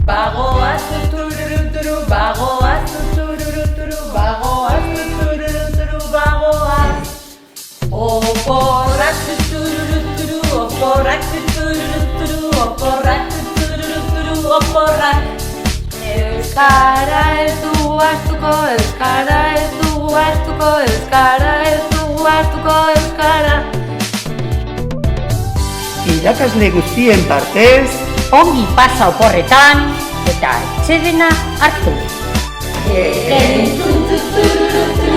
Bagoaz tuturuturu, bagoaz tuturuturu, bagoaz tuturuturu, bagoaz. Oporrak tuturuturu, oporrak tuturuturu, oporrak tuturuturu, oporrak. Euskara ez dugu hartuko, euskara ez dugu hartuko, euskara ez dugu hartuko, euskara. Irakasle guztien partez, ongi pasa oporretan eta etxedena hartu. Entzun tuturuturu.